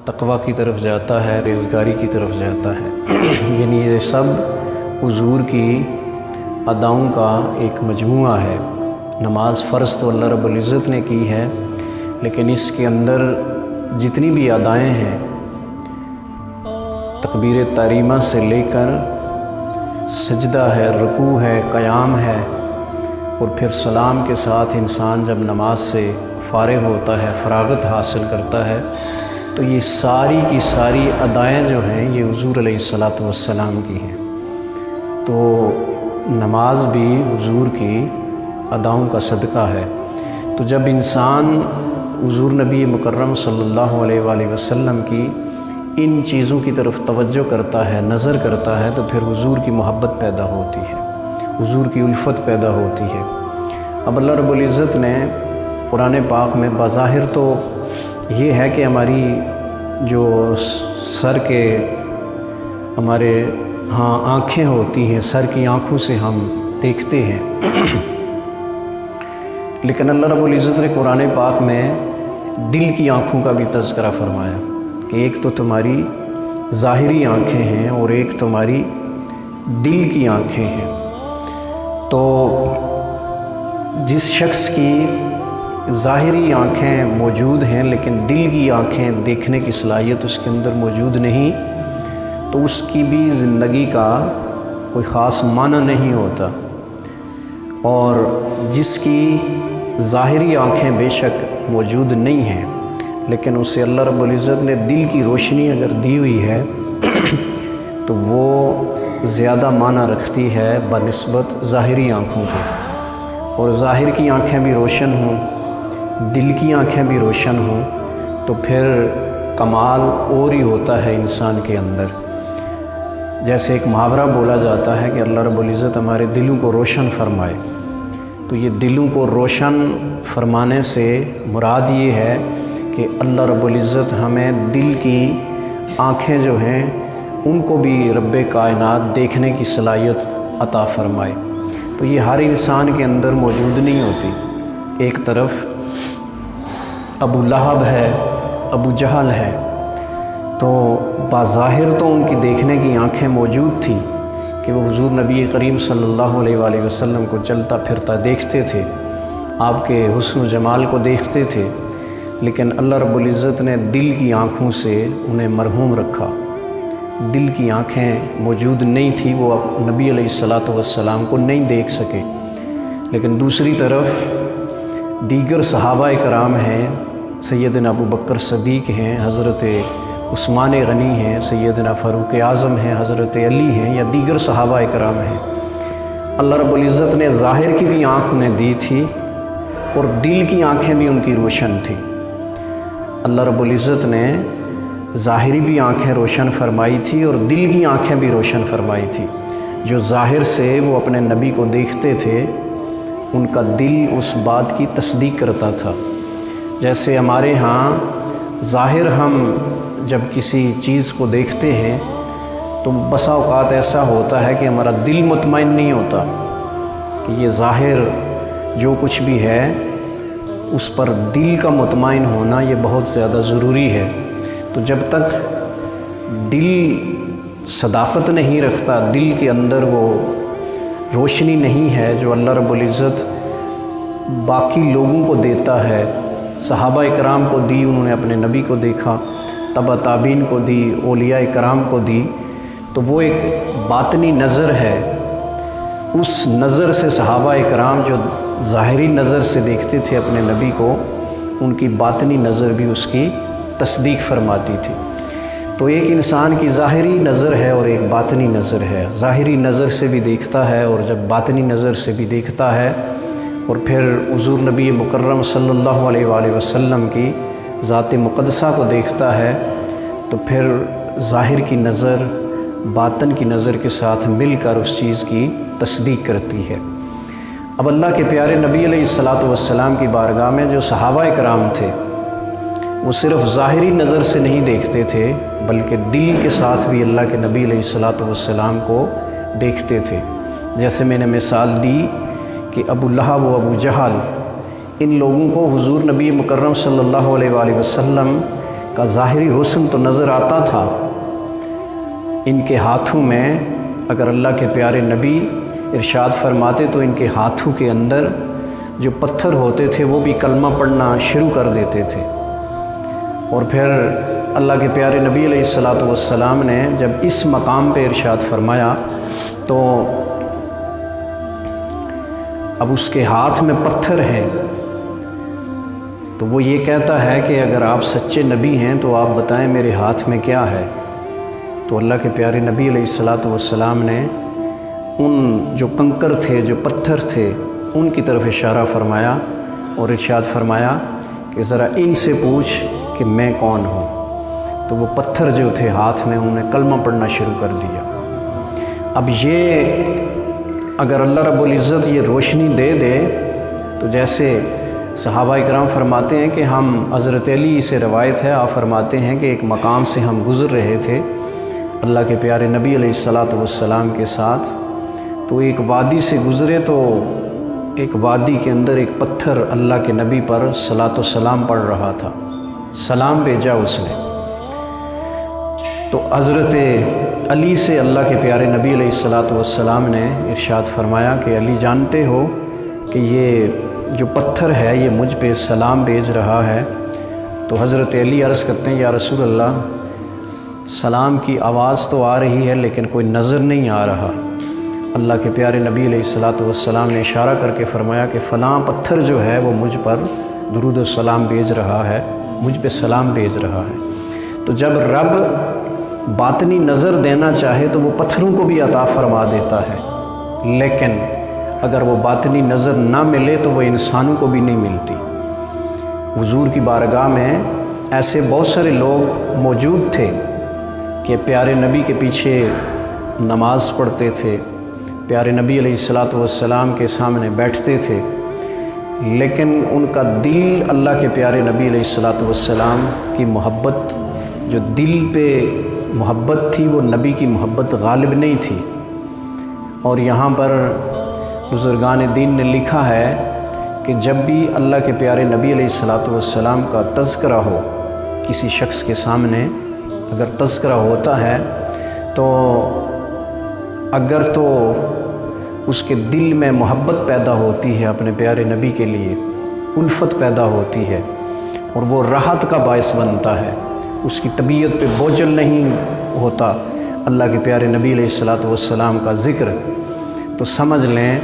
تقوی کی طرف جاتا ہے، رزگاری کی طرف جاتا ہے۔ یعنی یہ سب حضور کی اداؤں کا ایک مجموعہ ہے۔ نماز فرض تو اللہ رب العزت نے کی ہے، لیکن اس کے اندر جتنی بھی ادائیں ہیں، تکبیر تحریمہ سے لے کر سجدہ ہے، رکوع ہے، قیام ہے، اور پھر سلام کے ساتھ انسان جب نماز سے فارغ ہوتا ہے، فراغت حاصل کرتا ہے، تو یہ ساری کی ساری ادائیں جو ہیں یہ حضور علیہ الصلاۃ والسلام کی ہیں۔ تو نماز بھی حضور کی اداؤں کا صدقہ ہے۔ تو جب انسان حضور نبی مکرم صلی اللہ علیہ وآلہ وسلم کی ان چیزوں کی طرف توجہ کرتا ہے، نظر کرتا ہے، تو پھر حضور کی محبت پیدا ہوتی ہے، حضور کی الفت پیدا ہوتی ہے۔ اب اللہ رب العزت نے قرآن پاک میں بظاہر تو یہ ہے کہ ہماری جو سر کے ہمارے آنکھیں ہوتی ہیں، سر کی آنکھوں سے ہم دیکھتے ہیں، لیکن اللہ رب العزت نے قرآن پاک میں دل کی آنکھوں کا بھی تذکرہ فرمایا کہ ایک تو تمہاری ظاہری آنکھیں ہیں اور ایک تمہاری دل کی آنکھیں ہیں۔ تو جس شخص کی ظاہری آنکھیں موجود ہیں لیکن دل کی آنکھیں دیکھنے کی صلاحیت اس کے اندر موجود نہیں، تو اس کی بھی زندگی کا کوئی خاص معنی نہیں ہوتا۔ اور جس کی ظاہری آنکھیں بے شک موجود نہیں ہیں، لیکن اسے اللہ رب العزت نے دل کی روشنی اگر دی ہوئی ہے تو وہ زیادہ معنی رکھتی ہے بنسبت ظاہری آنکھوں کے۔ اور ظاہر کی آنکھیں بھی روشن ہوں، دل کی آنکھیں بھی روشن ہوں، تو پھر کمال اور ہی ہوتا ہے انسان کے اندر۔ جیسے ایک محاورہ بولا جاتا ہے کہ اللہ رب العزت ہمارے دلوں کو روشن فرمائے، تو یہ دلوں کو روشن فرمانے سے مراد یہ ہے کہ اللہ رب العزت ہمیں دل کی آنکھیں جو ہیں ان کو بھی رب کائنات دیکھنے کی صلاحیت عطا فرمائے۔ تو یہ ہر انسان کے اندر موجود نہیں ہوتی۔ ایک طرف ابو لہب ہے، ابو جہل ہے، تو بظاہر تو ان کی دیکھنے کی آنکھیں موجود تھیں کہ وہ حضور نبی کریم صلی اللہ علیہ وآلہ وسلم کو چلتا پھرتا دیکھتے تھے، آپ کے حسن و جمال کو دیکھتے تھے، لیکن اللہ رب العزت نے دل کی آنکھوں سے انہیں محروم رکھا۔ دل کی آنکھیں موجود نہیں تھی، وہ نبی علیہ الصلاۃ والسلام کو نہیں دیکھ سکے۔ لیکن دوسری طرف دیگر صحابہ کرام ہیں، سیدنا ابو بکر صدیق ہیں، حضرت عثمان غنی ہیں، سیدنا فاروق اعظم ہیں، حضرت علی ہیں، یا دیگر صحابہ کرام ہیں۔ اللہ رب العزت نے ظاہر کی بھی آنکھ انہیں دی تھی اور دل کی آنکھیں بھی ان کی روشن تھی۔ اللہ رب العزت نے ظاہری بھی آنکھیں روشن فرمائی تھی اور دل کی آنکھیں بھی روشن فرمائی تھی۔ جو ظاہر سے وہ اپنے نبی کو دیکھتے تھے، ان کا دل اس بات کی تصدیق کرتا تھا۔ جیسے ہمارے ہاں ظاہر ہم جب کسی چیز کو دیکھتے ہیں تو بسا اوقات ایسا ہوتا ہے کہ ہمارا دل مطمئن نہیں ہوتا کہ یہ ظاہر جو کچھ بھی ہے اس پر دل کا مطمئن ہونا یہ بہت زیادہ ضروری ہے۔ تو جب تک دل صداقت نہیں رکھتا، دل کے اندر وہ روشنی نہیں ہے جو اللہ رب العزت باقی لوگوں کو دیتا ہے، صحابہ کرام کو دی، انہوں نے اپنے نبی کو دیکھا، تبع تابعین کو دی، اولیاء کرام کو دی، تو وہ ایک باطنی نظر ہے۔ اس نظر سے صحابہ کرام جو ظاہری نظر سے دیکھتے تھے اپنے نبی کو، ان کی باطنی نظر بھی اس کی تصدیق فرماتی تھی۔ تو ایک انسان کی ظاہری نظر ہے اور ایک باطنی نظر ہے۔ ظاہری نظر سے بھی دیکھتا ہے اور جب باطنی نظر سے بھی دیکھتا ہے اور پھر حضور نبی مکرم صلی اللہ علیہ وآلہ وسلم کی ذات مقدسہ کو دیکھتا ہے، تو پھر ظاہر کی نظر باطن کی نظر کے ساتھ مل کر اس چیز کی تصدیق کرتی ہے۔ اب اللہ کے پیارے نبی علیہ الصلاۃ والسلام کی بارگاہ میں جو صحابہ کرام تھے، وہ صرف ظاہری نظر سے نہیں دیکھتے تھے بلکہ دل کے ساتھ بھی اللہ کے نبی علیہ الصلاۃ والسلام کو دیکھتے تھے۔ جیسے میں نے مثال دی کہ ابو لہب و ابو جہل، ان لوگوں کو حضور نبی مکرم صلی اللہ علیہ وآلہ وسلم کا ظاہری حسن تو نظر آتا تھا، ان کے ہاتھوں میں اگر اللہ کے پیارے نبی ارشاد فرماتے تو ان کے ہاتھوں کے اندر جو پتھر ہوتے تھے وہ بھی کلمہ پڑھنا شروع کر دیتے تھے۔ اور پھر اللہ کے پیارے نبی علیہ الصلاۃ والسلام نے جب اس مقام پہ ارشاد فرمایا تو اب اس کے ہاتھ میں پتھر ہیں، تو وہ یہ کہتا ہے کہ اگر آپ سچے نبی ہیں تو آپ بتائیں میرے ہاتھ میں کیا ہے۔ تو اللہ کے پیارے نبی علیہ الصلاۃ والسلام نے ان جو کنکر تھے، جو پتھر تھے، ان کی طرف اشارہ فرمایا اور ارشاد فرمایا کہ ذرا ان سے پوچھ کہ میں کون ہوں۔ تو وہ پتھر جو تھے ہاتھ میں، انہوں نے کلمہ پڑھنا شروع کر دیا۔ اب یہ اگر اللہ رب العزت یہ روشنی دے دے تو جیسے صحابہ کرام فرماتے ہیں کہ ہم حضرت علی سے روایت ہے، آپ فرماتے ہیں کہ ایک مقام سے ہم گزر رہے تھے اللہ کے پیارے نبی علیہ الصلاۃ والسلام کے ساتھ، تو ایک وادی سے گزرے تو ایک وادی کے اندر ایک پتھر اللہ کے نبی پر صلاۃ و سلام پڑھ رہا تھا، سلام بھیجا اس نے۔ تو حضرت علی سے اللہ کے پیارے نبی علیہ الصلاۃ والسلام نے ارشاد فرمایا کہ علی جانتے ہو کہ یہ جو پتھر ہے یہ مجھ پہ سلام بھیج رہا ہے۔ تو حضرت علی عرض کرتے ہیں یا رسول اللہ، سلام کی آواز تو آ رہی ہے لیکن کوئی نظر نہیں آ رہا۔ اللہ کے پیارے نبی علیہ الصلاۃ والسلام نے اشارہ کر کے فرمایا کہ فلاں پتھر جو ہے وہ مجھ پر درود و سلام بھیج رہا ہے، مجھ پہ سلام بھیج رہا ہے۔ تو جب رب باطنی نظر دینا چاہے تو وہ پتھروں کو بھی عطا فرما دیتا ہے، لیکن اگر وہ باطنی نظر نہ ملے تو وہ انسانوں کو بھی نہیں ملتی۔ حضور کی بارگاہ میں ایسے بہت سارے لوگ موجود تھے کہ پیارے نبی کے پیچھے نماز پڑھتے تھے، پیارے نبی علیہ الصلاۃ والسلام کے سامنے بیٹھتے تھے، لیکن ان کا دل اللہ کے پیارے نبی علیہ الصلاۃ والسلام کی محبت، جو دل پہ محبت تھی وہ نبی کی محبت غالب نہیں تھی۔ اور یہاں پر بزرگان دین نے لکھا ہے کہ جب بھی اللہ کے پیارے نبی علیہ الصلاۃ والسلام کا تذکرہ ہو، کسی شخص کے سامنے اگر تذکرہ ہوتا ہے تو اگر تو اس کے دل میں محبت پیدا ہوتی ہے اپنے پیارے نبی کے لیے، الفت پیدا ہوتی ہے اور وہ راحت کا باعث بنتا ہے، اس کی طبیعت پہ بوجھل نہیں ہوتا اللہ کے پیارے نبی علیہ الصلاۃ والسلام کا ذکر، تو سمجھ لیں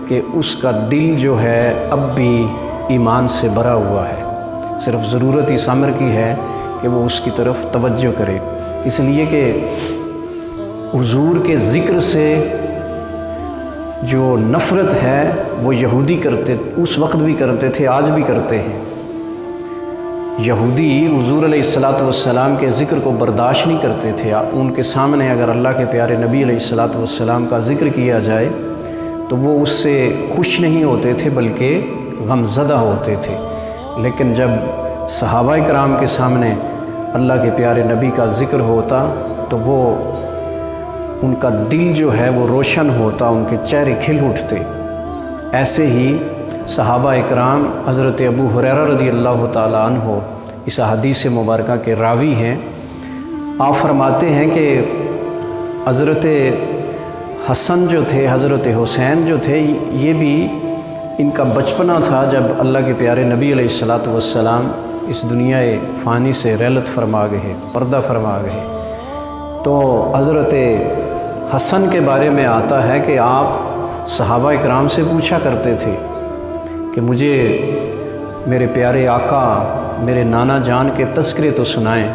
کہ اس کا دل جو ہے اب بھی ایمان سے بھرا ہوا ہے، صرف ضرورت اس امر کی ہے کہ وہ اس کی طرف توجہ کرے۔ اس لیے کہ حضور کے ذکر سے جو نفرت ہے وہ یہودی کرتے، اس وقت بھی کرتے تھے، آج بھی کرتے ہیں۔ یہودی حضور علیہ الصلاۃ والسلام کے ذکر کو برداشت نہیں کرتے تھے، ان کے سامنے اگر اللہ کے پیارے نبی علیہ الصلاۃ والسلام کا ذکر کیا جائے تو وہ اس سے خوش نہیں ہوتے تھے بلکہ غم زدہ ہوتے تھے۔ لیکن جب صحابہ کرام کے سامنے اللہ کے پیارے نبی کا ذکر ہوتا تو وہ ان کا دل جو ہے وہ روشن ہوتا، ان کے چہرے کھل اٹھتے۔ ایسے ہی صحابہ اکرام حضرت ابو ہریرہ رضی اللہ تعالیٰ عنہ اس حدیث مبارکہ کے راوی ہیں، آپ فرماتے ہیں کہ حضرت حسن جو تھے، حضرت حسین جو تھے، یہ بھی ان کا بچپنا تھا جب اللہ کے پیارے نبی علیہ الصلاۃ والسلام اس دنیا فانی سے رحلت فرما گئے، پردہ فرما گئے۔ تو حضرت حسن کے بارے میں آتا ہے کہ آپ صحابہ اکرام سے پوچھا کرتے تھے کہ مجھے میرے پیارے آقا، میرے نانا جان کے تذکرے تو سنائیں،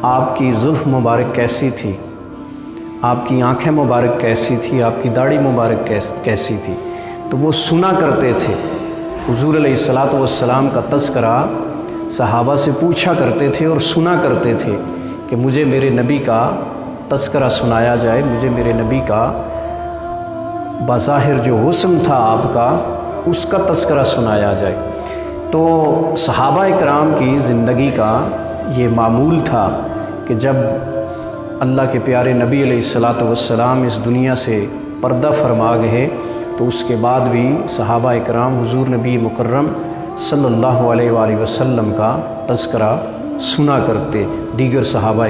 آپ کی زلف مبارک کیسی تھی، آپ کی آنکھیں مبارک کیسی تھی، آپ کی داڑھی مبارک کیسی تھی۔ تو وہ سنا کرتے تھے حضور علیہ الصلاۃ والسلام کا تذکرہ، صحابہ سے پوچھا کرتے تھے اور سنا کرتے تھے کہ مجھے میرے نبی کا تذکرہ سنایا جائے، مجھے میرے نبی کا بظاہر جو حسن تھا آپ کا، اس کا تذکرہ سنایا جائے۔ تو صحابہ کرام کی زندگی کا یہ معمول تھا کہ جب اللہ کے پیارے نبی علیہ الصلاۃ والسلام اس دنیا سے پردہ فرما گئے تو اس کے بعد بھی صحابہ کرام حضور نبی مکرم صلی اللہ علیہ وآلہ وسلم کا تذکرہ سنا کرتے دیگر صحابہ